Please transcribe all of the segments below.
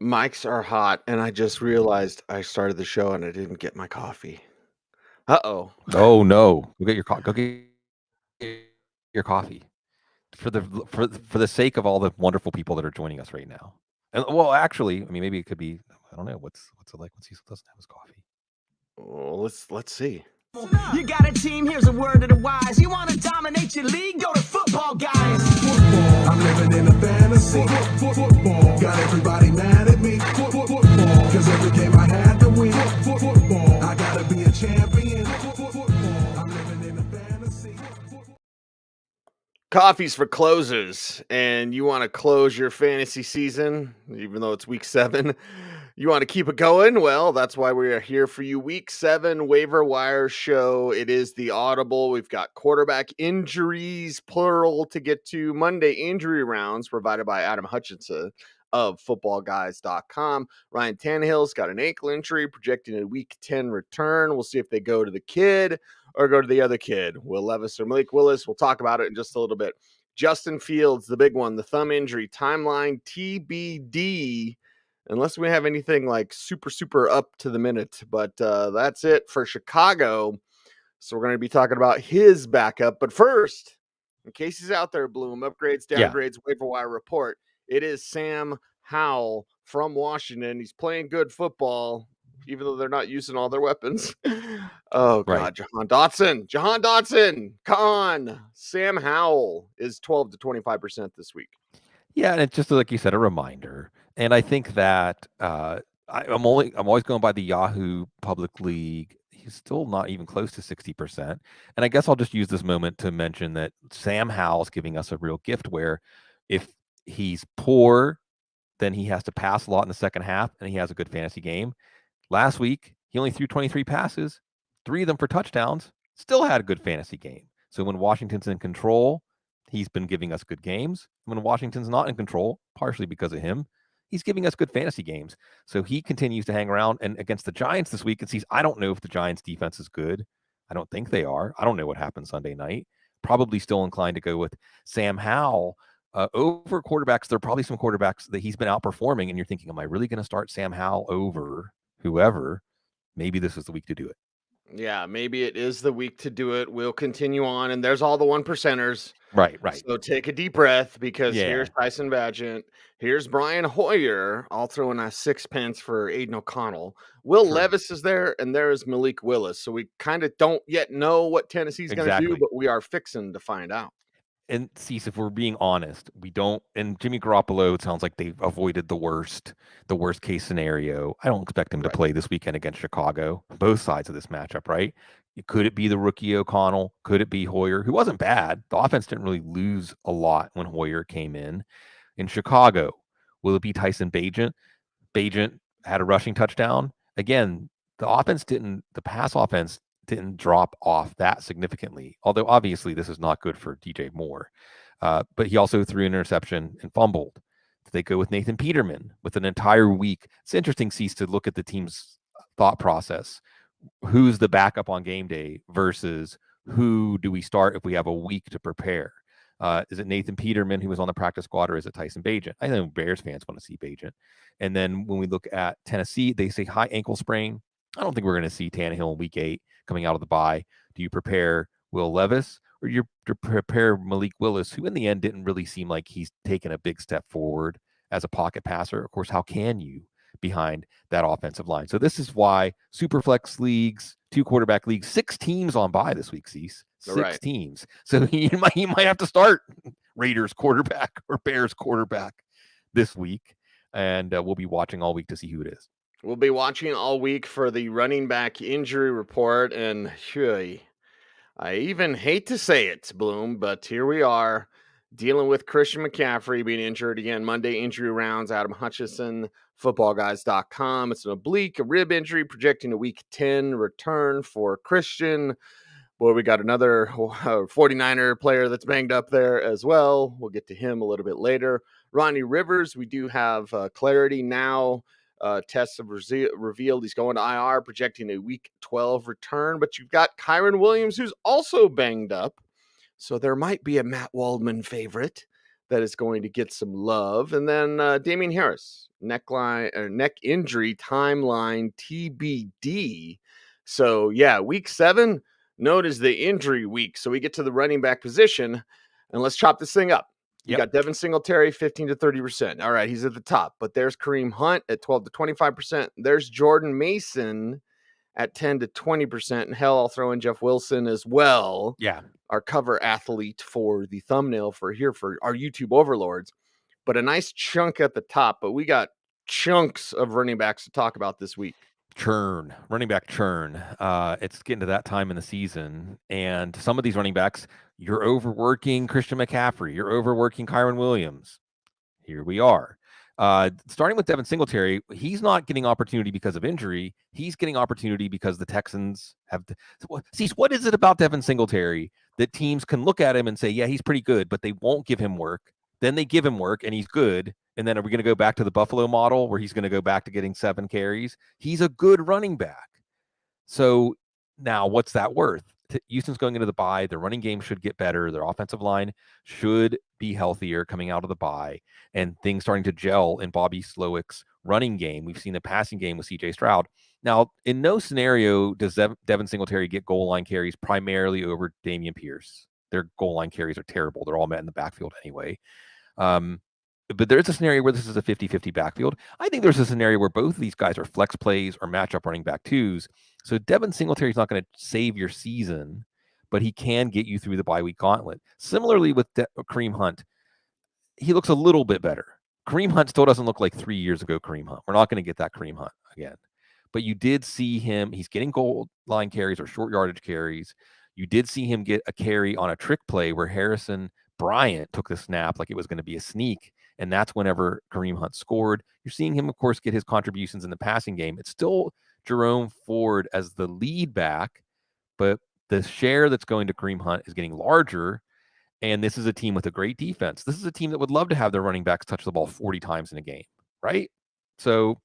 Mics are hot, and I just realized I started the show and I didn't get my coffee. Uh-oh. Oh no! Go get your coffee for the sake of all the wonderful people that are joining us right now. And well, actually, I mean, maybe it could be. I don't know what's it like when Cecil doesn't have his coffee. Well, let's see. You got a team, here's a word to the wise. You want to dominate your league? Go to football, guys. Football, I'm living in a fantasy. Football, got everybody mad at me. Football, cause every game I had to win. Football, I gotta be a champion. Football, I'm living in a fantasy. Coffee's for closers, and you want to close your fantasy season, even though it's week 7. You want to keep it going? Well, that's why we are here for you. Week 7 waiver wire show. It is the Audible. We've got quarterback injuries, plural, to get to. Monday injury rounds provided by Adam Hutchinson of footballguys.com. Ryan Tannehill's got an ankle injury, projecting a week 10 return. We'll see if they go to the kid or go to the other kid, Will Levis or Malik Willis. We'll talk about it in just a little bit. Justin Fields, the big one, the thumb injury, timeline TBD, unless we have anything like super up to the minute. But that's it for Chicago. So we're going to be talking about his backup. But first, in case he's out there, Bloom, upgrades, downgrades, waiver wire report. It is Sam Howell from Washington. He's playing good football, even though they're not using all their weapons. Oh, God, Right. Jahan Dotson, come on. Sam Howell is 12 to 25% this week. Yeah, and it's just like you said, a reminder. And I think that I'm always going by the Yahoo Public League. He's still not even close to 60%. And I guess I'll just use this moment to mention that Sam Howell's giving us a real gift where if he's poor, then he has to pass a lot in the second half and he has a good fantasy game. Last week, he only threw 23 passes, 3 of them for touchdowns, still had a good fantasy game. So when Washington's in control, he's been giving us good games. When Washington's not in control, partially because of him, he's giving us good fantasy games. So he continues to hang around. And against the Giants this week, I don't know if the Giants defense is good. I don't think they are. I don't know what happened Sunday night. Probably still inclined to go with Sam Howell. Over quarterbacks, there are probably some quarterbacks that he's been outperforming, and you're thinking, am I really going to start Sam Howell over whoever? Maybe this is the week to do it. Yeah, maybe it is the week to do it. We'll continue on, and there's all the 1%ers. Right. So take a deep breath, because Yeah. here's Tyson Bagent. Here's Brian Hoyer. I'll throw in a sixpence for Aiden O'Connell. Will Sure. Levis is there, and there is Malik Willis. So we kind of don't yet know what Tennessee's going to do, Exactly. but we are fixing to find out. And Cease, if we're being honest, we don't. And Jimmy Garoppolo, it sounds like they've avoided the worst case scenario. I don't expect him to play this weekend against Chicago. Both sides of this matchup, right? Could it be the rookie O'Connell? Could it be Hoyer, who wasn't bad? The offense didn't really lose a lot when Hoyer came in. In Chicago, will it be Tyson Bagent? Bagent had a rushing touchdown. Again, the pass offense didn't drop off that significantly, although obviously this is not good for DJ Moore. But he also threw an interception and fumbled. They go with Nathan Peterman with an entire week. It's interesting, Cease, to look at the team's thought process. Who's the backup on game day versus who do we start if we have a week to prepare? Is it Nathan Peterman, who was on the practice squad, or is it Tyson Bagent? I know Bears fans want to see Bagent. And then when we look at Tennessee, they say high ankle sprain. I don't think we're going to see Tannehill in week 8 coming out of the bye. Do you prepare Will Levis, or do you prepare Malik Willis, who in the end didn't really seem like he's taken a big step forward as a pocket passer? Of course, how can you behind that offensive line? So this is why Superflex leagues, 2 quarterback leagues, 6 teams on bye this week, Cease. 6 teams. So you might have to start Raiders quarterback or Bears quarterback this week. And we'll be watching all week to see who it is. We'll be watching all week for the running back injury report. And I even hate to say it, Bloom, but here we are dealing with Christian McCaffrey being injured again. Monday injury rounds, Adam Hutchinson, footballguys.com. It's an oblique, a rib injury, projecting a week 10 return for Christian. Boy, we got another 49er player that's banged up there as well. We'll get to him a little bit later. Ronnie Rivers, we do have clarity now. Tests have revealed he's going to IR, projecting a week 12 return. But you've got Kyron Williams, who's also banged up. So there might be a Matt Waldman favorite that is going to get some love. And then Damian Harris, neck injury timeline TBD. So yeah, week 7, known as the injury week. So we get to the running back position, and let's chop this thing up. You got Devin Singletary, 15 to 30%. All right, he's at the top. But there's Kareem Hunt at 12 to 25%. There's Jordan Mason at 10 to 20%. And hell, I'll throw in Jeff Wilson as well. Yeah. Our cover athlete for the thumbnail for our YouTube overlords. But a nice chunk at the top. But we got chunks of running backs to talk about this week. Running back churn. It's getting to that time in the season, and some of these running backs, you're overworking Christian McCaffrey, you're overworking Kyron Williams. Here we are. Starting with Devin Singletary, he's not getting opportunity because of injury. He's getting opportunity because the Texans have. What is it about Devin Singletary that teams can look at him and say, yeah, he's pretty good, but they won't give him work. Then they give him work and he's good. And then are we going to go back to the Buffalo model where he's going to go back to getting 7 carries? He's a good running back. So now what's that worth? Houston's going into the bye. Their running game should get better. Their offensive line should be healthier coming out of the bye, and things starting to gel in Bobby Slowick's running game. We've seen the passing game with CJ Stroud. Now, in no scenario does Devin Singletary get goal line carries primarily over Dameon Pierce. Their goal line carries are terrible. They're all met in the backfield anyway. But there's a scenario where this is a 50-50 backfield. I think there's a scenario where both of these guys are flex plays or matchup running back twos. So Devin Singletary is not going to save your season, but he can get you through the bye week gauntlet. Similarly with Kareem Hunt, he looks a little bit better. Kareem Hunt still doesn't look like 3 years ago Kareem Hunt. We're not going to get that Kareem Hunt again. But you did see him, he's getting goal line carries or short yardage carries. You did see him get a carry on a trick play where Harrison Bryant took the snap like it was going to be a sneak. And that's whenever Kareem Hunt scored. You're seeing him, of course, get his contributions in the passing game. It's still Jerome Ford as the lead back, but the share that's going to Kareem Hunt is getting larger. And this is a team with a great defense. This is a team that would love to have their running backs touch the ball 40 times in a game, right? So,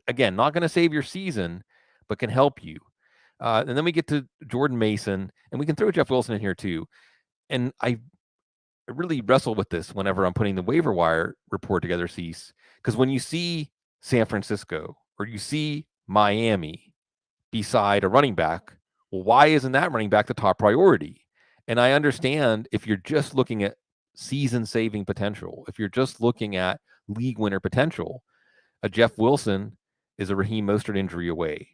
again, not going to save your season, but can help you. And then we get to Jordan Mason, and we can throw Jeff Wilson in here too. And I really wrestle with this whenever I'm putting the waiver wire report together, Cease, because when you see San Francisco or you see Miami beside a running back, well, why isn't that running back the top priority? And I understand if you're just looking at season-saving potential, if you're just looking at league winner potential, a Jeff Wilson is a Raheem Mostert injury away.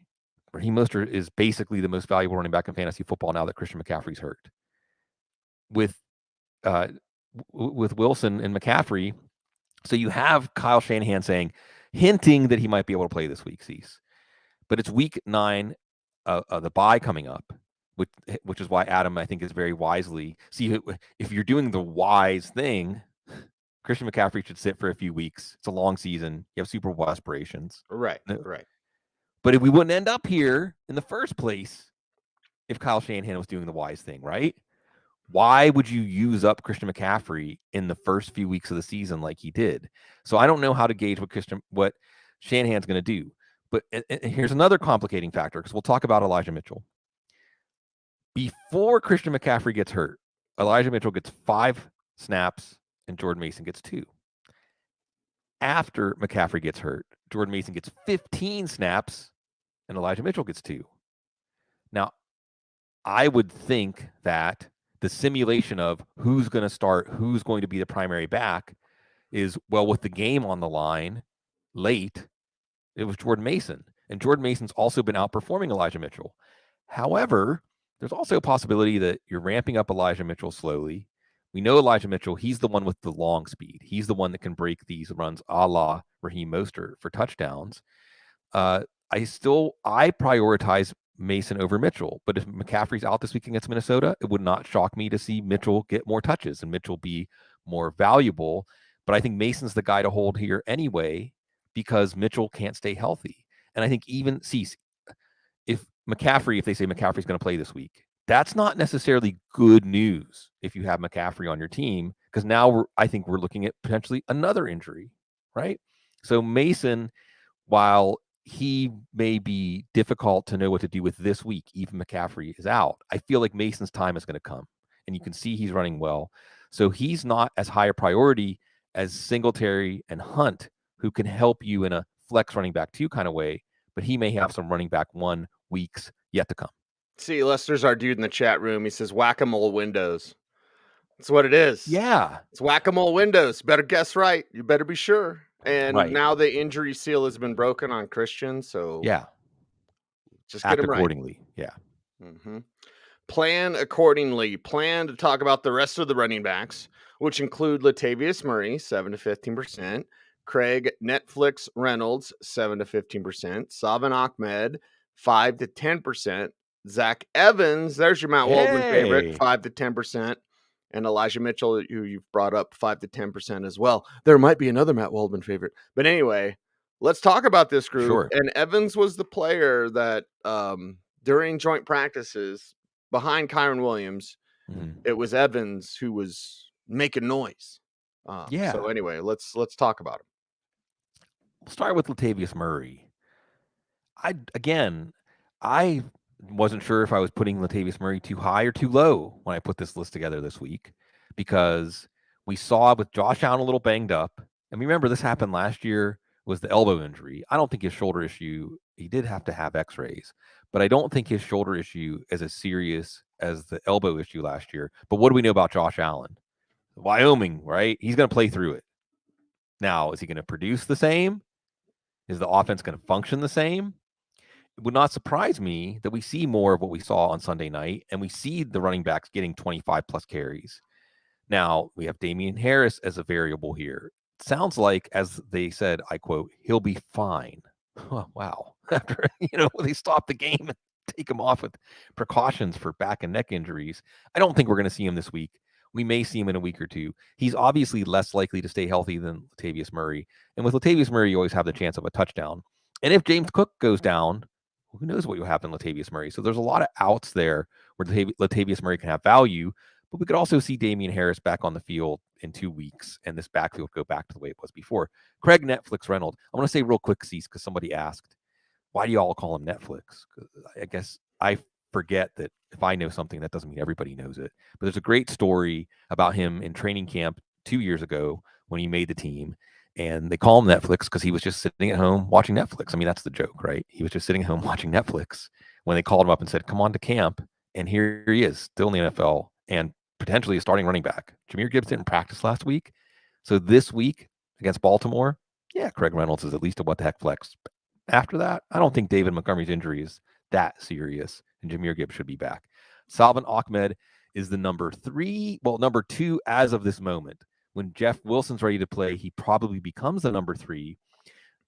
Raheem Mostert is basically the most valuable running back in fantasy football now that Christian McCaffrey's hurt. With Wilson and McCaffrey, so you have Kyle Shanahan hinting that he might be able to play this week, Cease. But it's week 9, the bye coming up, which is why Adam, I think, is very wisely. See, if you're doing the wise thing, Christian McCaffrey should sit for a few weeks. It's a long season. You have Super Bowl aspirations. Right. But if we wouldn't end up here in the first place if Kyle Shanahan was doing the wise thing, right? Why would you use up Christian McCaffrey in the first few weeks of the season like he did? So I don't know how to gauge what Shanahan's going to do. But here's another complicating factor, because we'll talk about Elijah Mitchell. Before Christian McCaffrey gets hurt, Elijah Mitchell gets 5 snaps and Jordan Mason gets 2. After McCaffrey gets hurt, Jordan Mason gets 15 snaps and Elijah Mitchell gets 2. Now, I would think that the simulation of who's going to start, who's going to be the primary back is, well, with the game on the line late, it was Jordan Mason. And Jordan Mason's also been outperforming Elijah Mitchell. However, there's also a possibility that you're ramping up Elijah Mitchell slowly. We know Elijah Mitchell, he's the one with the long speed. He's the one that can break these runs a la Raheem Mostert for touchdowns. I prioritize Mason over Mitchell. But if McCaffrey's out this week against Minnesota, it would not shock me to see Mitchell get more touches and Mitchell be more valuable. But I think Mason's the guy to hold here anyway, because Mitchell can't stay healthy. And I think even if they say McCaffrey's going to play this week, that's not necessarily good news if you have McCaffrey on your team, because now I think we're looking at potentially another injury, right? So Mason, while he may be difficult to know what to do with this week, even McCaffrey is out, I feel like Mason's time is going to come, and you can see he's running well. So he's not as high a priority as Singletary and Hunt, who can help you in a flex running back 2 kind of way, but he may have some running back 1 weeks yet to come. See, Lester's our dude in the chat room. He says whack-a-mole windows. That's what it is. Yeah. It's whack-a-mole windows. Better guess right. You better be sure. And Right. now the injury seal has been broken on Christian, so Yeah. just get Act him right. accordingly. Yeah. Mm-hmm. Plan accordingly. Plan to talk about the rest of the running backs, which include Latavius Murray, 7 to 15%, Craig Netflix Reynolds, 7 to 15%, Salvin Ahmed, 5 to 10%, Zach Evans, there's your Matt Waldman favorite, 5 to 10%, and Elijah Mitchell, who you've brought up, 5 to 10% as well. There might be another Matt Waldman favorite. But anyway, let's talk about this group. Sure. And Evans was the player that during joint practices behind Kyron Williams, it was Evans who was making noise. Yeah. So anyway, let's talk about him. We'll start with Latavius Murray. I wasn't sure if I was putting Latavius Murray too high or too low when I put this list together this week, because we saw with Josh Allen a little banged up. And remember, this happened last year, was the elbow injury. I don't think his shoulder issue, he did have to have x-rays, but I don't think his shoulder issue is as serious as the elbow issue last year. But what do we know about Josh Allen? Wyoming, right? He's going to play through it. Now, is he going to produce the same? Is the offense going to function the same? It would not surprise me that we see more of what we saw on Sunday night, and we see the running backs getting 25 plus carries. Now, we have Damian Harris as a variable here. It sounds like, as they said, I quote, he'll be fine. Oh, wow. After, they stop the game and take him off with precautions for back and neck injuries. I don't think we're going to see him this week. We may see him in a week or two. He's obviously less likely to stay healthy than Latavius Murray. And with Latavius Murray, you always have the chance of a touchdown. And if James Cook goes down, who knows what will happen to Latavius Murray. So there's a lot of outs there where Latavius Murray can have value, but we could also see Damian Harris back on the field in 2 weeks, and this backfield go back to the way it was before. Craig Netflix Reynolds. I want to say real quick, Cecil, because somebody asked, why do you all call him Netflix? I guess I forget that if I know something, that doesn't mean everybody knows it. But there's a great story about him in training camp 2 years ago when he made the team. And they call him Netflix because he was just sitting at home watching Netflix. I mean, that's the joke, right? He was just sitting at home watching Netflix when they called him up and said, come on to camp. And here he is, still in the NFL and potentially a starting running back. Jahmyr Gibbs didn't practice last week. So this week against Baltimore, yeah, Craig Reynolds is at least a what the heck flex. After that, I don't think David Montgomery's injury is that serious, and Jahmyr Gibbs should be back. Salvin Ahmed is the number 2 as of this moment. When Jeff Wilson's ready to play, he probably becomes the number 3.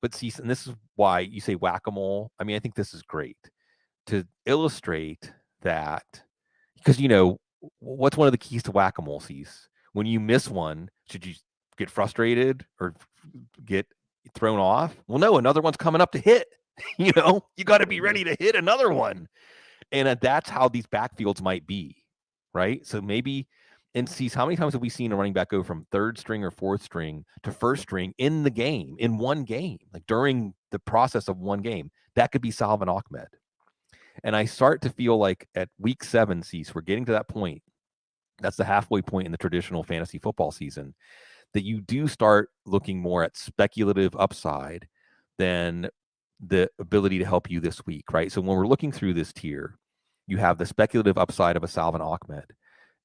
But see, and this is why you say whack-a-mole. I mean, I think this is great to illustrate that, because, what's one of the keys to whack-a-mole, Cease? When you miss one, should you get frustrated or get thrown off? Well, no, another one's coming up to hit. You got to be ready to hit another one. And that's how these backfields might be, right? So maybe, and see, how many times have we seen a running back go from 3rd string or 4th string to 1st string in the game, in one game, like during the process of one game? That could be Salvin Ahmed. And I start to feel like at week 7, Cease, we're getting to that point. That's the halfway point in the traditional fantasy football season, that you do start looking more at speculative upside than the ability to help you this week, right? So when we're looking through this tier, you have the speculative upside of a Salvin Ahmed,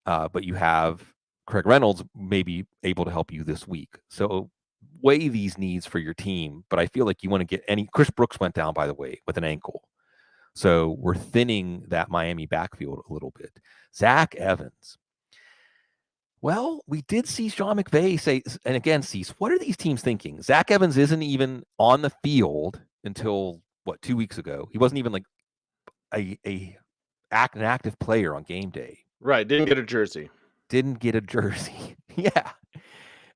but you have Craig Reynolds maybe able to help you this week. So weigh these needs for your team, but I feel like you want to get Chris Brooks went down, by the way, with an ankle. So we're thinning that Miami backfield a little bit. Zach Evans. Well, we did see Sean McVay say, and again, Cease, what are these teams thinking? Zach Evans isn't even on the field until, 2 weeks ago. He wasn't even like an active player on game day. Right, didn't get a jersey. Yeah.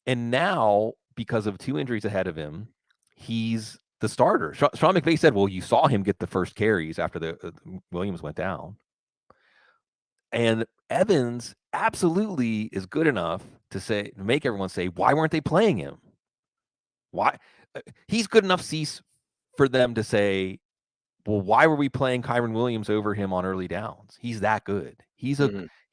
And now, because of 2 injuries ahead of him, he's the starter. Sean McVay said, well, you saw him get the first carries after the Williams went down. And Evans absolutely is good enough to make everyone say, why weren't they playing him? Why? He's good enough, Cease, for them to say, well, why were we playing Kyron Williams over him on early downs? He's that good. He's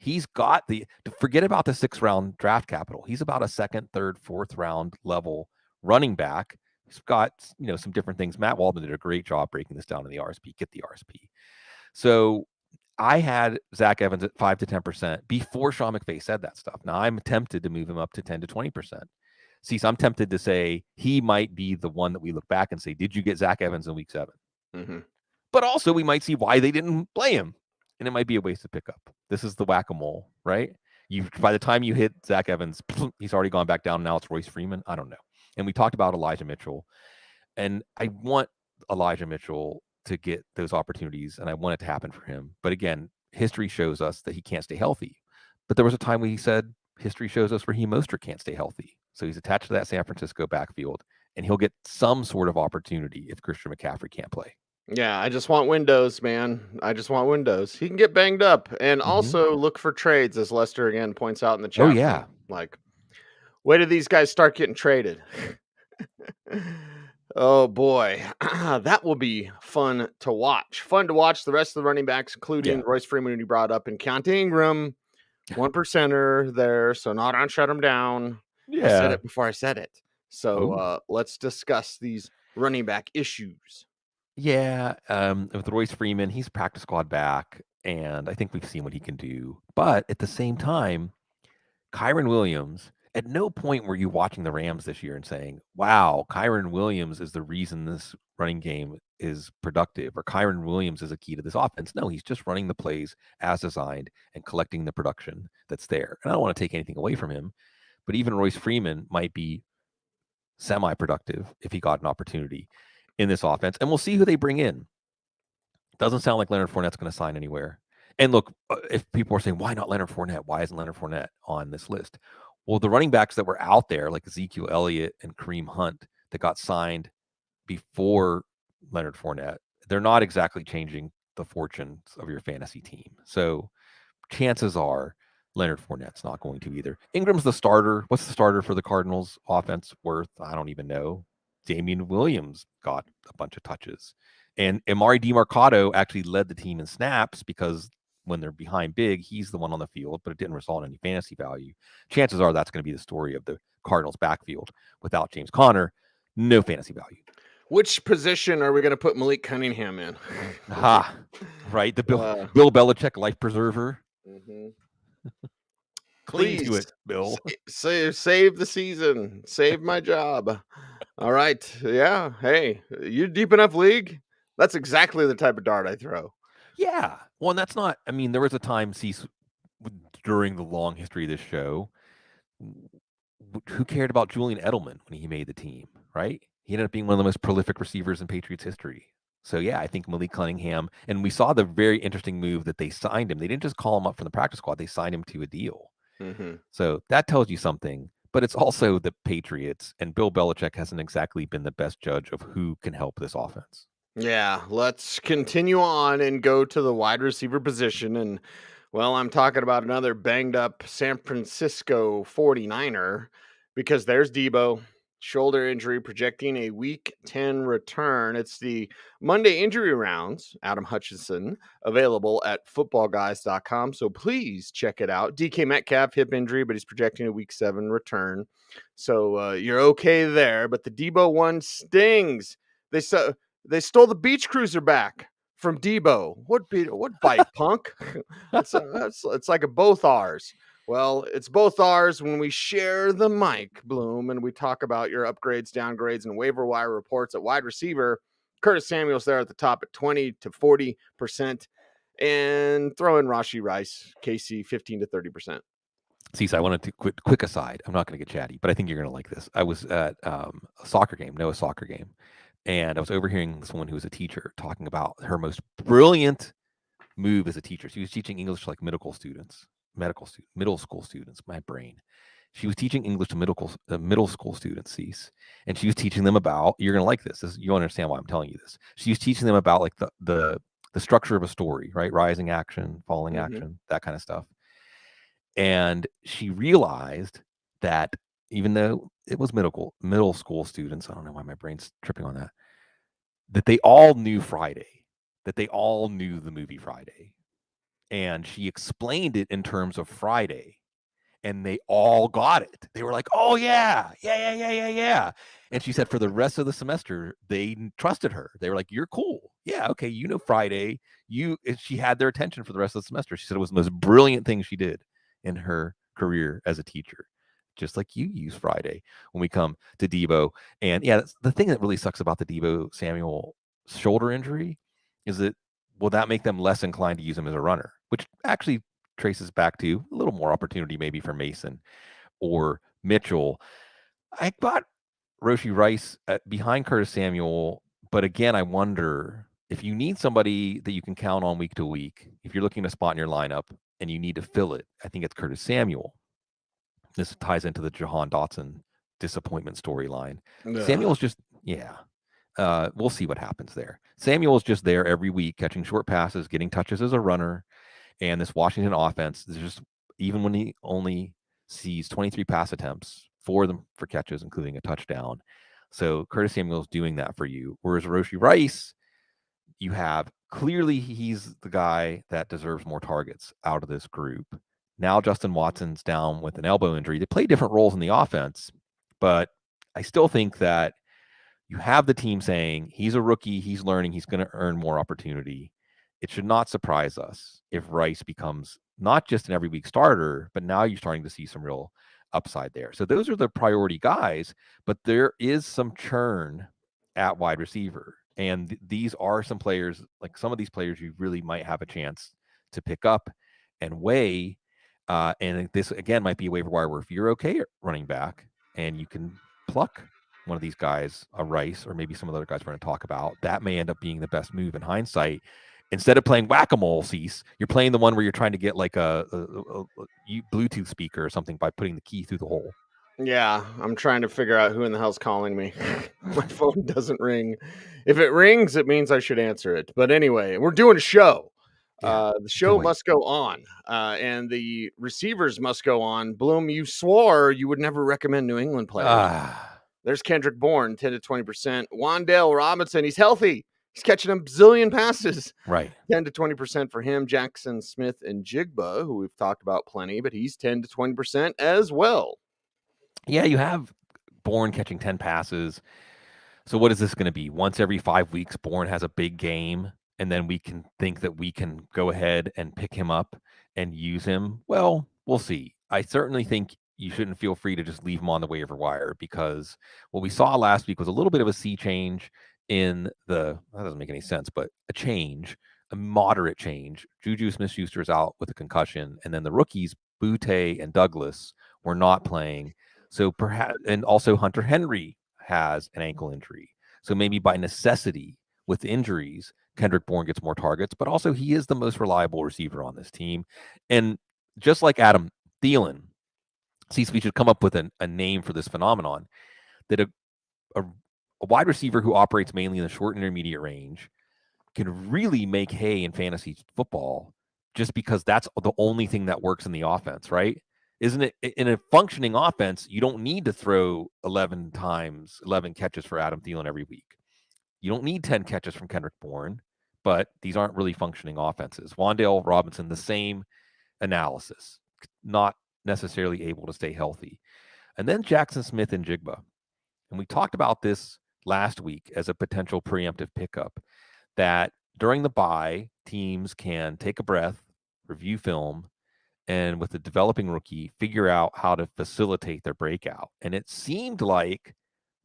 He's got forget about the 6th round draft capital. He's about a 2nd, 3rd, 4th round level running back. He's got, some different things. Matt Waldman did a great job breaking this down in the RSP. Get the RSP. So I had Zach Evans at 5 to 10% before Sean McVay said that stuff. Now I'm tempted to move him up to 10 to 20%. See, so I'm tempted to say he might be the one that we look back and say, did you get Zach Evans in week 7? Mm-hmm. But also we might see why they didn't play him. And it might be a waste to pick up. This is the whack-a-mole, right? By the time you hit Zach Evans, he's already gone back down. Now it's Royce Freeman. I don't know. And we talked about Elijah Mitchell. And I want Elijah Mitchell to get those opportunities, and I want it to happen for him. But again, history shows us that he can't stay healthy. But there was a time when he said history shows us Raheem Mostert can't stay healthy. So he's attached to that San Francisco backfield, and he'll get some sort of opportunity if Christian McCaffrey can't play. Yeah, I just want windows, man. I just want windows. He can get banged up. And also look for trades, as Lester again points out in the chat. Oh, yeah. Room. Like, where do these guys start getting traded? Oh, boy. That will be fun to watch. Fun to watch the rest of the running backs, including Royce Freeman, who you brought up, and Keontae Ingram, 1%er there. So not on shut him down. Yeah. I said it before I said it. So let's discuss these running back issues. Yeah, with Royce Freeman, he's practice squad back, and I think we've seen what he can do. But at the same time, Kyren Williams, at no point were you watching the Rams this year and saying, wow, Kyren Williams is the reason this running game is productive, or Kyren Williams is a key to this offense. No, he's just running the plays as designed and collecting the production that's there. And I don't want to take anything away from him, but even Royce Freeman might be semi-productive if he got an opportunity in this offense, and we'll see who they bring in. Doesn't sound like Leonard Fournette's going to sign anywhere. And look, if people are saying, why not Leonard Fournette? Why isn't Leonard Fournette on this list? Well, the running backs that were out there, like Ezekiel Elliott and Kareem Hunt, that got signed before Leonard Fournette, they're not exactly changing the fortunes of your fantasy team. So chances are Leonard Fournette's not going to either. Ingram's the starter. What's the starter for the Cardinals offense worth? I don't even know. Damian Williams got a bunch of touches. And Amari DiMercato actually led the team in snaps because when they're behind big, he's the one on the field, but it didn't result in any fantasy value. Chances are that's going to be the story of the Cardinals backfield. Without James Conner, no fantasy value. Which position are we going to put Malik Cunningham in? Right. The Bill Belichick life preserver. Mm-hmm. Cling to it, Bill. Save the season. Save my job. All right. Yeah. Hey, you deep enough league? That's exactly the type of dart I throw. Yeah. Well, and that's not, there was a time, Cecil, during the long history of this show, who cared about Julian Edelman when he made the team, right? He ended up being one of the most prolific receivers in Patriots history. So, yeah, I think Malik Cunningham, and we saw the very interesting move that they signed him. They didn't just call him up from the practice squad. They signed him to a deal. Mm-hmm. So that tells you something. But it's also the Patriots, and Bill Belichick hasn't exactly been the best judge of who can help this offense. Yeah, let's continue on and go to the wide receiver position. And, well, I'm talking about another banged up San Francisco 49er because there's Debo, shoulder injury, projecting a week 10 return. It's the Monday injury rounds, Adam Hutchinson, available at footballguys.com. So please check it out. DK Metcalf, hip injury, but he's projecting a week 7 return. So you're okay there. But the Debo one stings. They stole the beach cruiser back from Debo. What bite, punk? It's like a both ours. Well, it's both ours when we share the mic, Bloom, and we talk about your upgrades, downgrades, and waiver wire reports at wide receiver. Curtis Samuel's there at the top at 20 to 40%, and throw in Rashee Rice, KC 15 to 30%. Cecil, I wanted to quick aside. I'm not going to get chatty, but I think you're going to like this. I was at a soccer game, and I was overhearing someone who was a teacher talking about her most brilliant move as a teacher. She was teaching English to like middle school students. My brain. She was teaching English to middle school students, Cease, and she was teaching them about. You're gonna like this. You understand why I'm telling you this. She was teaching them about like the structure of a story, right? Rising action, falling action, that kind of stuff. And she realized that even though it was middle school students, I don't know why my brain's tripping on that they all knew Friday, that they all knew the movie Friday. and she explained it in terms of Friday, and they all got it. They were like, "Oh yeah, yeah." And she said for the rest of the semester, they trusted her. They were like, "You're cool. Yeah, okay, you know Friday." She had their attention for the rest of the semester. She said it was the most brilliant thing she did in her career as a teacher. Just like you use Friday when we come to Debo. And yeah, that's the thing that really sucks about the Debo Samuel shoulder injury is that will that make them less inclined to use him as a runner, which actually traces back to a little more opportunity maybe for Mason or Mitchell. I got Roshy Rice behind Curtis Samuel, but again, I wonder if you need somebody that you can count on week to week, if you're looking to spot in your lineup and you need to fill it, I think it's Curtis Samuel. This ties into the Jahan Dotson disappointment storyline. Samuel's just, we'll see what happens there. Samuel's just there every week, catching short passes, getting touches as a runner. And this Washington offense is just, even when he only sees 23 pass attempts, 4 of them for catches, including a touchdown. So Curtis Samuel's doing that for you. Whereas Roshy Rice, you have clearly he's the guy that deserves more targets out of this group. Now Justin Watson's down with an elbow injury. They play different roles in the offense, but I still think that you have the team saying he's a rookie, he's learning, he's going to earn more opportunity. It should not surprise us if Rice becomes not just an every week starter, but now you're starting to see some real upside there. So those are the priority guys, but there is some churn at wide receiver. And these are some players, like some of these players you really might have a chance to pick up and weigh. And this, again, might be a waiver wire where if you're okay at running back and you can pluck one of these guys, a Rice, or maybe some of the other guys we're going to talk about, that may end up being the best move in hindsight. Instead of playing whack-a-mole, Cease, you're playing the one where you're trying to get like a Bluetooth speaker or something by putting the key through the hole. Yeah, I'm trying to figure out who in the hell's calling me. My phone doesn't ring. If it rings, it means I should answer it. But anyway, we're doing a show. The show must go on, and the receivers must go on. Bloom, you swore you would never recommend New England players. There's Kendrick Bourne, 10 to 20%. Wandale Robinson, he's healthy. He's catching a bazillion passes. Right. 10 to 20% for him. Jackson Smith and Jigba, who we've talked about plenty, but he's 10 to 20% as well. Yeah, you have Bourne catching 10 passes. So what is this going to be? Once every 5 weeks, Bourne has a big game, and then we can think that we can go ahead and pick him up and use him. Well, we'll see. I certainly think you shouldn't feel free to just leave him on the waiver wire, because what we saw last week was a little bit of a sea change in that doesn't make any sense, but a moderate change. Juju Smith-Schuster is out with a concussion, and then the rookies, Butte and Douglas, were not playing. So perhaps, and also Hunter Henry has an ankle injury. So maybe by necessity with injuries, Kendrick Bourne gets more targets, but also he is the most reliable receiver on this team. And just like Adam Thielen, we should come up with a name for this phenomenon, that a wide receiver who operates mainly in the short and intermediate range can really make hay in fantasy football just because that's the only thing that works in the offense, right? Isn't it? In a functioning offense, you don't need to throw 11 catches for Adam Thielen every week. You don't need 10 catches from Kendrick Bourne, but these aren't really functioning offenses. Wandale Robinson, the same analysis, not necessarily able to stay healthy. And then Jackson Smith and Jigba. And we talked about this last week as a potential preemptive pickup, that during the bye, teams can take a breath, review film, and with the developing rookie, figure out how to facilitate their breakout. And it seemed like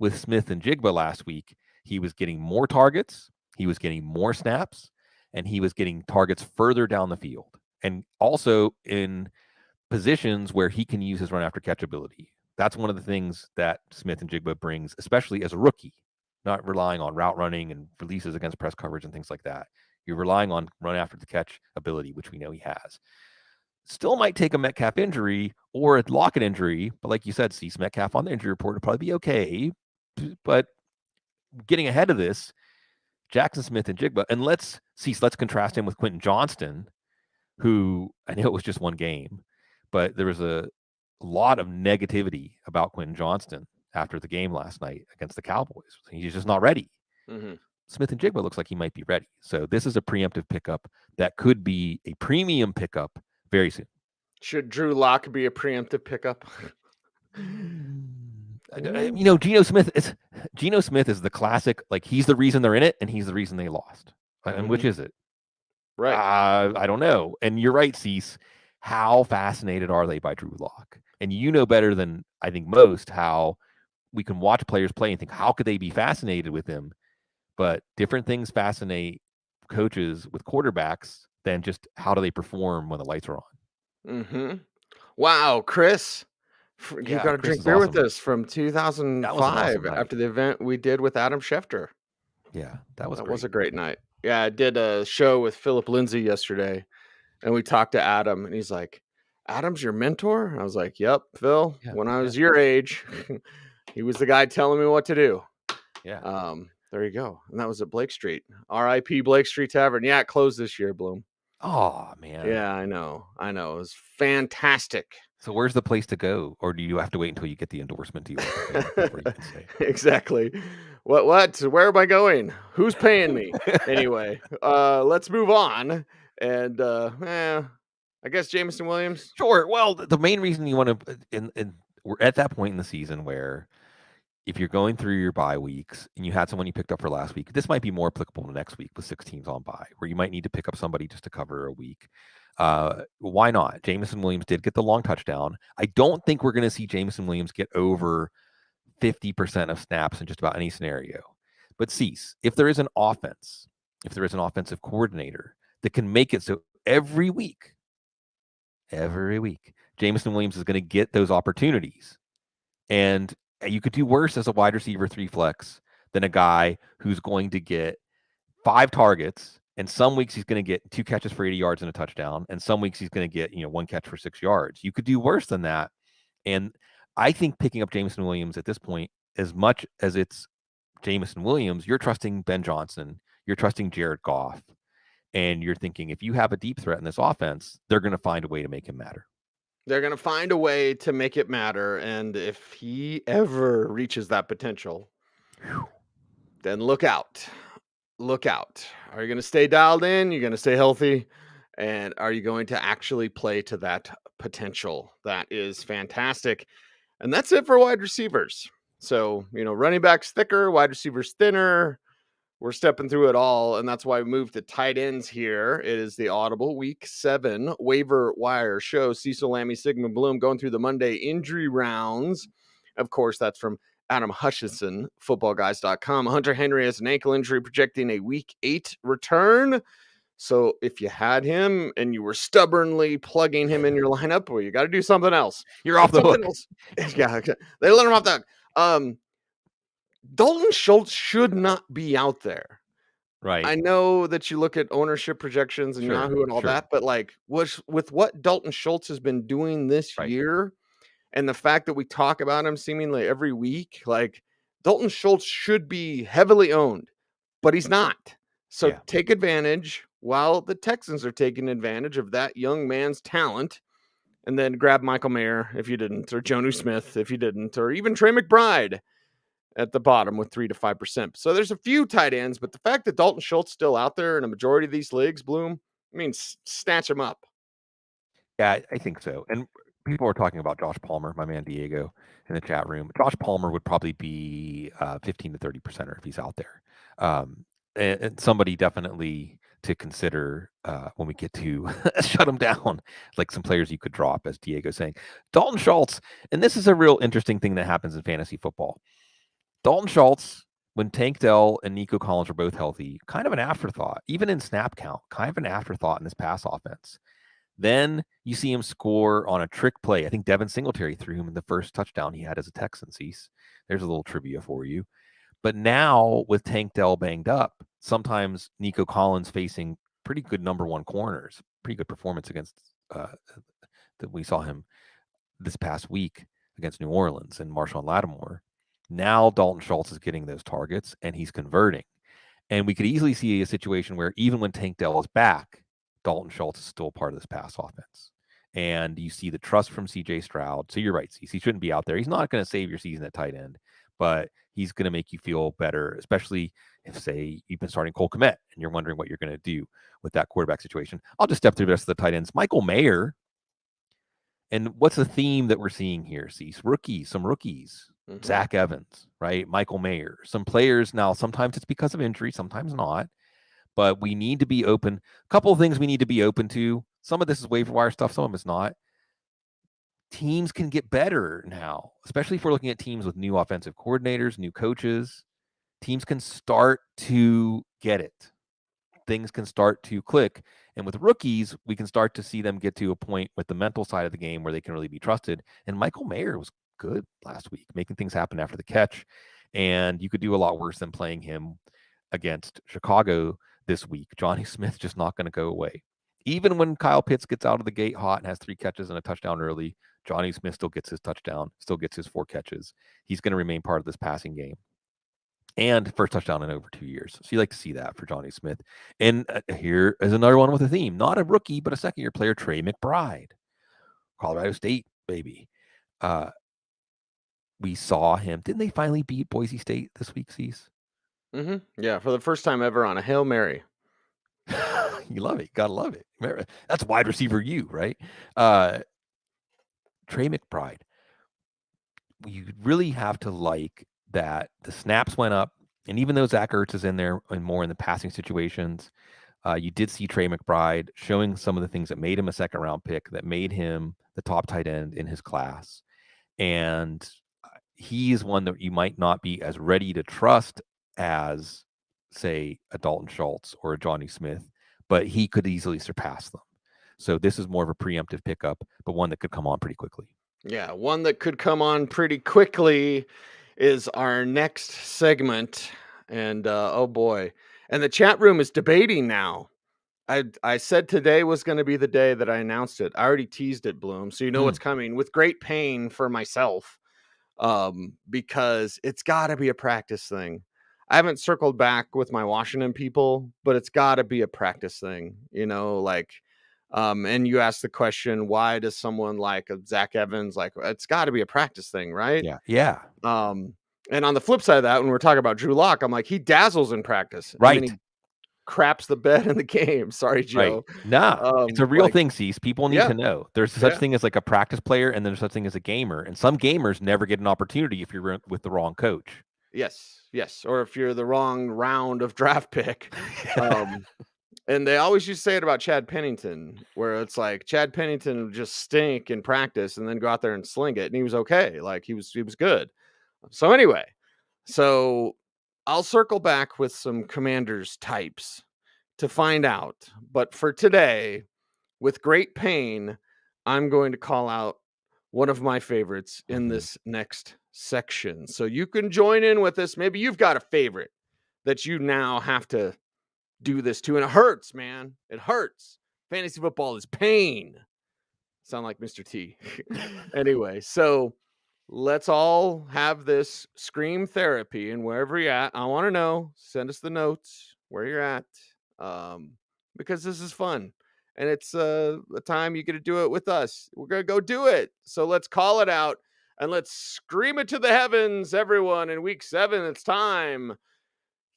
with Smith and Jigba last week, he was getting more targets, he was getting more snaps, and he was getting targets further down the field, and also in positions where he can use his run after catch ability. That's one of the things that Smith and Jigba brings, especially as a rookie, not relying on route running and releases against press coverage and things like that. You're relying on run after the catch ability, which we know he has. Still might take a Metcalf injury or a Lockett injury, but like you said, Cease, Metcalf on the injury report would probably be okay. But getting ahead of this, Jackson Smith and Jigba, and let's contrast him with Quentin Johnston, who, I know it was just one game, but there was a lot of negativity about Quentin Johnston after the game last night against the Cowboys. He's just not ready. Mm-hmm. Smith and Jigba looks like he might be ready. So this is a preemptive pickup that could be a premium pickup very soon. Should Drew Lock be a preemptive pickup? Geno Smith is the classic, like he's the reason they're in it and he's the reason they lost. And which is it? Right. I don't know. And you're right, Cease. How fascinated are they by Drew Lock? And you know better than I think most how we can watch players play and think, how could they be fascinated with him? But different things fascinate coaches with quarterbacks than just how do they perform when the lights are on. Wow, Chris, you got to drink beer with us from 2005 awesome after the event we did with Adam Schefter. Yeah, that was a great night. Yeah, I did a show with Philip Lindsay yesterday, and we talked to Adam, and he's like, Adam's your mentor? And I was like, yep, Phil. Yeah, when I was your age, he was the guy telling me what to do. Yeah. There you go. And that was at Blake Street. R.I.P. Blake Street Tavern. Yeah, it closed this year, Bloom. Oh, man. Yeah, I know. It was fantastic. So where's the place to go? Or do you have to wait until you get the endorsement deal? Exactly. What? Where am I going? Who's paying me? Anyway, let's move on. And I guess Jameson Williams. Sure. Well, the main reason you want to, and we're at that point in the season where if you're going through your bye weeks and you had someone you picked up for last week, this might be more applicable to next week with 6 teams on bye, where you might need to pick up somebody just to cover a week. Why not? Jameson Williams did get the long touchdown. I don't think we're going to see Jameson Williams get over 50% of snaps in just about any scenario. But Cease, if there is an offense, if there is an offensive coordinator that can make it so every week, Jameson Williams is going to get those opportunities. And you could do worse as a wide receiver 3 flex than a guy who's going to get 5 targets. And some weeks he's going to get 2 catches for 80 yards and a touchdown. And some weeks he's going to get, 1 catch for 6 yards. You could do worse than that. And I think picking up Jameson Williams at this point, as much as it's Jameson Williams, you're trusting Ben Johnson, you're trusting Jared Goff, and you're thinking if you have a deep threat in this offense, they're going to find a way to make him matter. They're going to find a way to make it matter. And if he ever reaches that potential, then look out. Look out. Are you going to stay dialed in? You're going to stay healthy? And are you going to actually play to that potential? That is fantastic. And that's it for wide receivers. So, running backs thicker, wide receivers thinner. We're stepping through it all, and that's why we moved to tight ends here. It is the Audible Week 7 Waiver Wire show. Cecil, Lammey, Sigmund, Bloom going through the Monday injury rounds. Of course, that's from Adam Hutchinson, footballguys.com. Hunter Henry has an ankle injury, projecting a Week 8 return. So if you had him and you were stubbornly plugging him in your lineup, well, you got to do something else. You're off the hook. Yeah, they let him off the hook. Dalton Schultz should not be out there. Right. I know that you look at ownership projections and Yahoo and all that, but with what Dalton Schultz has been doing this year and the fact that we talk about him seemingly every week, Dalton Schultz should be heavily owned, but he's not. So take advantage while the Texans are taking advantage of that young man's talent, and then grab Michael Mayer if you didn't, or Jonnu Smith if you didn't, or even Trey McBride at the bottom with 3 to 5%. So there's a few tight ends, but the fact that Dalton Schultz still out there in a majority of these leagues, Bloom, snatch him up. Yeah, I think so. And people are talking about Josh Palmer, my man Diego, in the chat room. Josh Palmer would probably be 15 to 30% if he's out there. And somebody definitely to consider when we get to shut him down, like some players you could drop, as Diego's saying. Dalton Schultz, and this is a real interesting thing that happens in fantasy football. Dalton Schultz, when Tank Dell and Nico Collins were both healthy, kind of an afterthought, even in snap count, kind of an afterthought in this pass offense. Then you see him score on a trick play. I think Devin Singletary threw him in the first touchdown he had as a Texan. There's a little trivia for you. But now with Tank Dell banged up, sometimes Nico Collins facing pretty good number 1 corners, pretty good performance against that we saw him this past week against New Orleans and Marshawn Lattimore. Now Dalton Schultz is getting those targets and he's converting. And we could easily see a situation where even when Tank Dell is back, Dalton Schultz is still part of this pass offense. And you see the trust from CJ Stroud. So you're right, Cece. He shouldn't be out there. He's not going to save your season at tight end. but he's going to make you feel better, especially if, say, you've been starting Cole Kmet and you're wondering what you're going to do with that quarterback situation. I'll just step through the rest of the tight ends. Michael Mayer. And what's the theme that we're seeing here? See, some rookies. Mhm. Zach Evans, right? Michael Mayer. Some players now, sometimes it's because of injury, sometimes not. But we need to be open. A couple of things we need to be open to. Some of this is waiver wire stuff, some of it's not. Teams can get better now, especially if we're looking at teams with new offensive coordinators, new coaches. Teams can start to get it. Things can start to click. And with rookies, we can start to see them get to a point with the mental side of the game where they can really be trusted. And Michael Mayer was good last week, making things happen after the catch. And you could do a lot worse than playing him against Chicago this week. Johnny Smith's just not going to go away. Even when Kyle Pitts gets out of the gate hot and has 3 catches and a touchdown early, Johnny Smith still gets his touchdown, still gets his 4 catches. He's going to remain part of this passing game. And first touchdown in over 2 years. So you like to see that for Johnny Smith. And here is another one with a theme. Not a rookie, but a second-year player, Trey McBride. Colorado State, baby. We saw him. Didn't they finally beat Boise State this week, Cease? Mm-hmm. Yeah, for the first time ever on a Hail Mary. You love it. Gotta love it. That's wide receiver you, right? Trey McBride. You really have to like that the snaps went up, and even though Zach Ertz is in there and more in the passing situations, you did see Trey McBride showing some of the things that made him a second-round pick, that made him the top tight end in his class. And he is one that you might not be as ready to trust as, say, a Dalton Schultz or a Johnny Smith, but he could easily surpass them. So this is more of a preemptive pickup, but one that could come on pretty quickly. Yeah, one that could come on pretty quickly is our next segment. And oh boy. And the chat room is debating now. I said today was going to be the day that I announced it. I already teased it, Bloom. So you know what's coming with great pain for myself. Because it's got to be a practice thing. I haven't circled back with my Washington people, but it's got to be a practice thing, and you asked the question, why does someone like a Zach Evans, it's got to be a practice thing, right? Yeah. And on the flip side of that, when we're talking about Drew Lock, I'm like, he dazzles in practice. Right. And then he craps the bed in the game. Sorry, Joe. Right. Nah, it's a real thing, Cease. People need to know. There's such thing as like a practice player, and there's such thing as a gamer. And some gamers never get an opportunity if you're with the wrong coach. Yes. Or if you're the wrong round of draft pick. And they always used to say it about Chad Pennington, where it's like Chad Pennington would just stink in practice and then go out there and sling it. And he was okay. Like he was good. So anyway, I'll circle back with some Commanders types to find out. But for today, with great pain, I'm going to call out one of my favorites in this next section. So you can join in with us. Maybe you've got a favorite that you now have to do this to. And it hurts, man. It hurts. Fantasy football is pain. Sound like Mr. T. Anyway, so let's all have this scream therapy, and wherever you're at, I want to know, send us the notes where you're at, because this is fun. And it's a time you get to do it with us. We're going to go do it. So let's call it out and let's scream it to the heavens, everyone. In week 7, it's time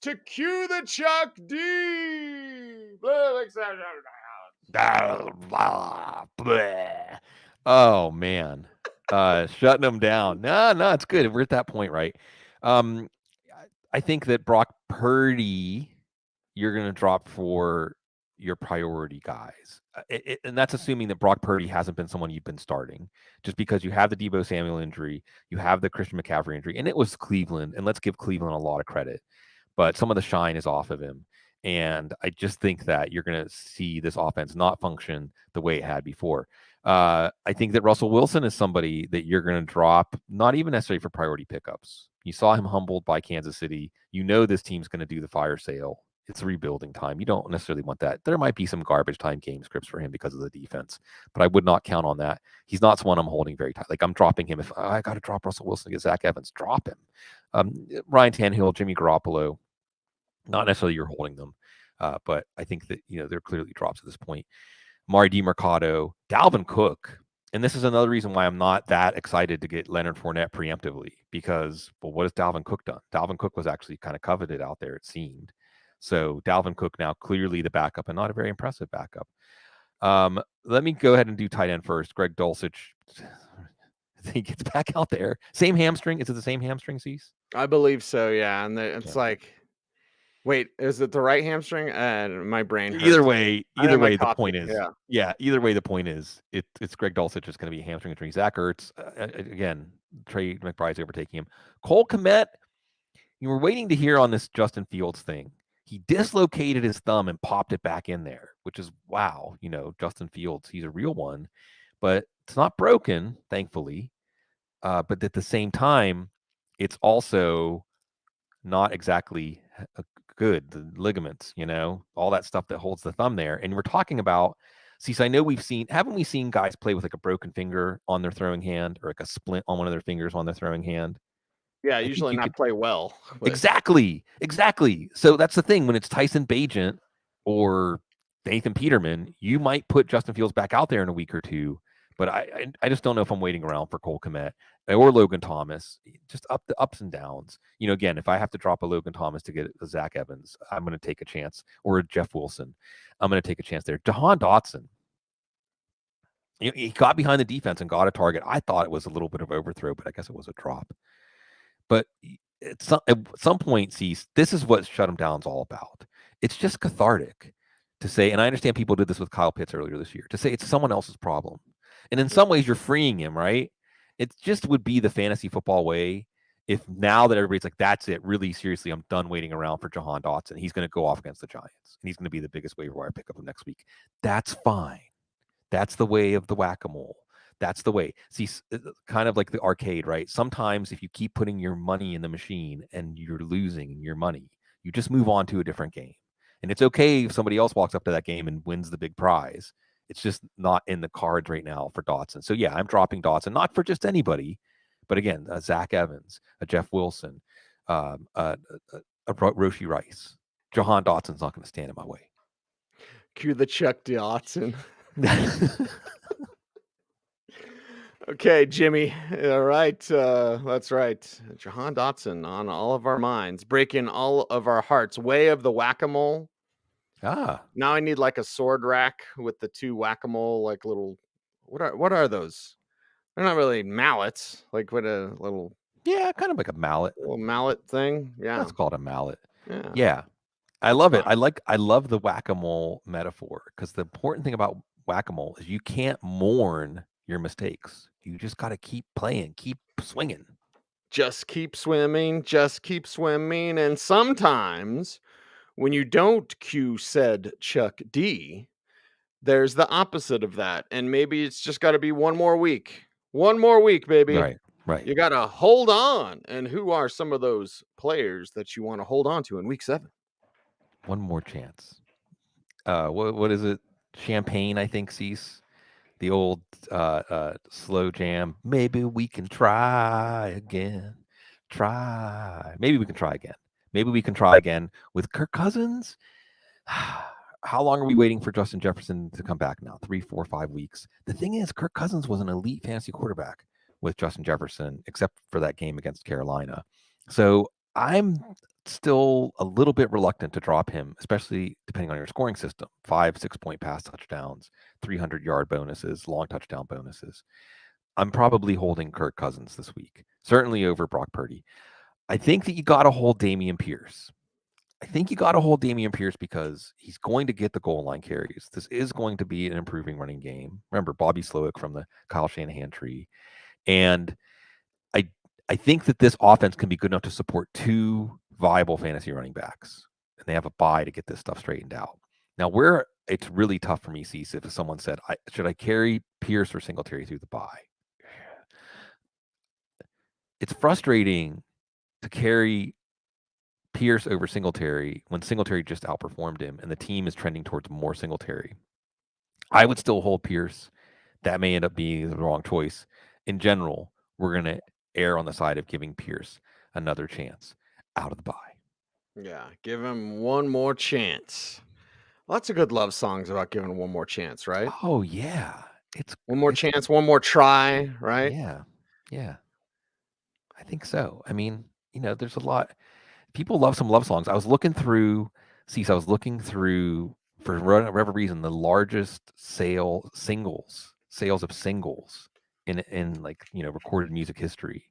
to cue the Chuck D. Oh man, shutting them down. No, it's good. We're at that point, right? I think that Brock Purdy, you're going to drop for your priority guys, and that's assuming that Brock Purdy hasn't been someone you've been starting, just because you have the Deebo Samuel injury, you have the Christian McCaffrey injury, and it was Cleveland, and let's give Cleveland a lot of credit. But some of the shine is off of him. And I just think that you're going to see this offense not function the way it had before. I think that Russell Wilson is somebody that you're going to drop, not even necessarily for priority pickups. You saw him humbled by Kansas City. You know this team's going to do the fire sale. It's rebuilding time. You don't necessarily want that. There might be some garbage time game scripts for him because of the defense, but I would not count on that. He's not someone I'm holding very tight. Like I'm dropping him. If I got to drop Russell Wilson against Zach Evans, drop him. Ryan Tannehill, Jimmy Garoppolo, not necessarily you're holding them, but I think that, they're clearly drops at this point. Mari DiMercado, Dalvin Cook. And this is another reason why I'm not that excited to get Leonard Fournette preemptively because, well, what has Dalvin Cook done? Dalvin Cook was actually kind of coveted out there, it seemed. So Dalvin Cook now clearly the backup and not a very impressive backup. Let me go ahead and do tight end first. Greg Dulcich, he gets back out there. Same hamstring. Is it the same hamstring, Cease? I believe so, yeah. And it's Yeah. like, wait, is it the right hamstring? And my brain hurts. Either way, I had my the coffee, point is, either way, the point is, it's Greg Dulcich is going to be a hamstring injury. Zach Ertz, again, Trey McBride's overtaking him. Cole Kmet, you were waiting to hear on this Justin Fields thing. He dislocated his thumb and popped it back in there, which is wow. Justin Fields, he's a real one, but it's not broken, thankfully. But at the same time, it's also not exactly good. The ligaments, all that stuff that holds the thumb there. And we're talking about, see, so I know haven't we seen guys play with like a broken finger on their throwing hand or like a splint on one of their fingers on their throwing hand? Yeah, I think usually you not could play well. But exactly. So that's the thing when it's Tyson Bagent or Nathan Peterman, you might put Justin Fields back out there in a week or two. But I just don't know if I'm waiting around for Cole Kmet or Logan Thomas. Just the ups and downs. Again, if I have to drop a Logan Thomas to get a Zach Evans, I'm going to take a chance, or a Jeff Wilson. I'm going to take a chance there. Jahan Dotson. He got behind the defense and got a target. I thought it was a little bit of overthrow, but I guess it was a drop. But at some point, Cease, this is what shut him down is all about. It's just cathartic to say, and I understand people did this with Kyle Pitts earlier this year, to say it's someone else's problem. And in some ways, you're freeing him, right? It just would be the fantasy football way if now that everybody's like, that's it, really seriously, I'm done waiting around for Jahan Dotson. He's going to go off against the Giants, and he's going to be the biggest waiver wire pickup of next week. That's fine. That's the way of the whack-a-mole. That's the way. See, kind of like the arcade, right? Sometimes if you keep putting your money in the machine and you're losing your money, you just move on to a different game. And it's okay if somebody else walks up to that game and wins the big prize. It's just not in the cards right now for Dotson. So yeah, I'm dropping Dotson, not for just anybody, but again, Zach Evans, a Jeff Wilson, a Roshi Rice. Jahan Dotson's not going to stand in my way. Cue the Chuck Dotson. Okay, Jimmy. All right. That's right. Jahan Dotson on all of our minds, breaking all of our hearts. Way of the whack-a-mole. Ah. Now I need like a sword rack with the two whack-a-mole, like little. What are those? They're not really mallets. Like with a little. Yeah, kind of like a mallet. Little mallet thing. Yeah. That's called a mallet. Yeah. Yeah. I love it. I love the whack-a-mole metaphor because the important thing about whack-a-mole is you can't mourn your mistakes. You just got to keep playing, keep swinging. Just keep swimming, and sometimes when you don't cue said Chuck D, there's the opposite of that, and maybe it's just got to be one more week, baby. Right. You got to hold on. And who are some of those players that you want to hold on to in week 7? One more chance. What is it? Champagne, I think, Cease. The old slow jam. Maybe we can try again. Maybe we can try again. Maybe we can try again with Kirk Cousins. How long are we waiting for Justin Jefferson to come back now? 3, 4, 5 weeks. The thing is, Kirk Cousins was an elite fantasy quarterback with Justin Jefferson, except for that game against Carolina. So I'm still a little bit reluctant to drop him, especially depending on your scoring system. 5, 6-point pass touchdowns, 300-yard bonuses, long touchdown bonuses. I'm probably holding Kirk Cousins this week, certainly over Brock Purdy. I think that you got to hold Dameon Pierce. Because he's going to get the goal line carries. This is going to be an improving running game. Remember, Bobby Slowick from the Kyle Shanahan tree. And I think that this offense can be good enough to support 2 viable fantasy running backs. And they have a bye to get this stuff straightened out. Now, where it's really tough for me, Cecil, if someone said, should I carry Pierce or Singletary through the bye? It's frustrating to carry Pierce over Singletary when Singletary just outperformed him and the team is trending towards more Singletary. I would still hold Pierce. That may end up being the wrong choice. In general, we're going to err on the side of giving Pierce another chance out of the bye. Yeah, give him one more chance. Lots of good love songs about giving one more chance, right? Oh, yeah. It's One more it's chance, one more try, right? yeah, yeah. I think so. I mean, there's a lot. People love some love songs. I was looking through. I was looking through for whatever reason the largest sales of singles in like recorded music history,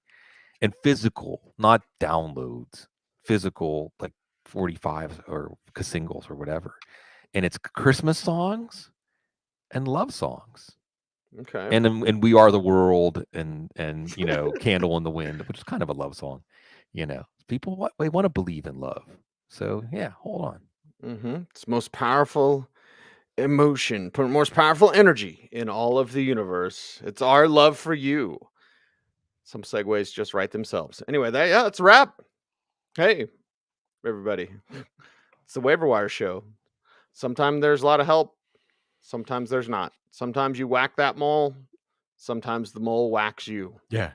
and physical, not downloads, physical like 45s or singles or whatever, and it's Christmas songs and love songs. Okay. And We Are the World and Candle in the Wind, which is kind of a love song. People they want to believe in love. So yeah, hold on. It's the most powerful emotion, most powerful energy in all of the universe. It's our love for you. Some segues just write themselves. Anyway, that's a wrap. Hey, everybody. It's the Waiver Wire Show. Sometimes there's a lot of help. Sometimes there's not. Sometimes you whack that mole. Sometimes the mole whacks you. Yeah.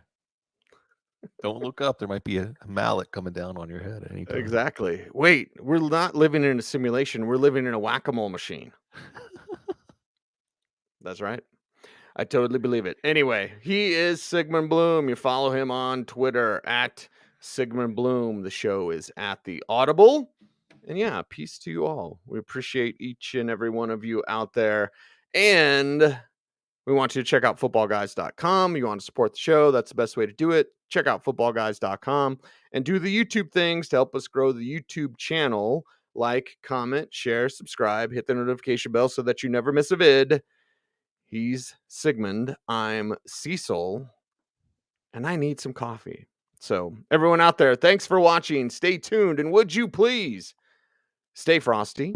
Don't look up. There might be a mallet coming down on your head at any time. Exactly. Wait, we're not living in a simulation. We're living in a whack-a-mole machine. That's right. I totally believe it. Anyway, he is Sigmund Bloom. You follow him on Twitter at Sigmund Bloom. The show is at The Audible. And yeah, peace to you all. We appreciate each and every one of you out there. And we want you to check out footballguys.com. You want to support the show, that's the best way to do it. Check out footballguys.com and do the YouTube things to help us grow the YouTube channel. Like, comment, share, subscribe, hit the notification bell so that you never miss a vid. He's Sigmund. I'm Cecil. And I need some coffee. So, everyone out there, thanks for watching. Stay tuned. And would you please stay frosty,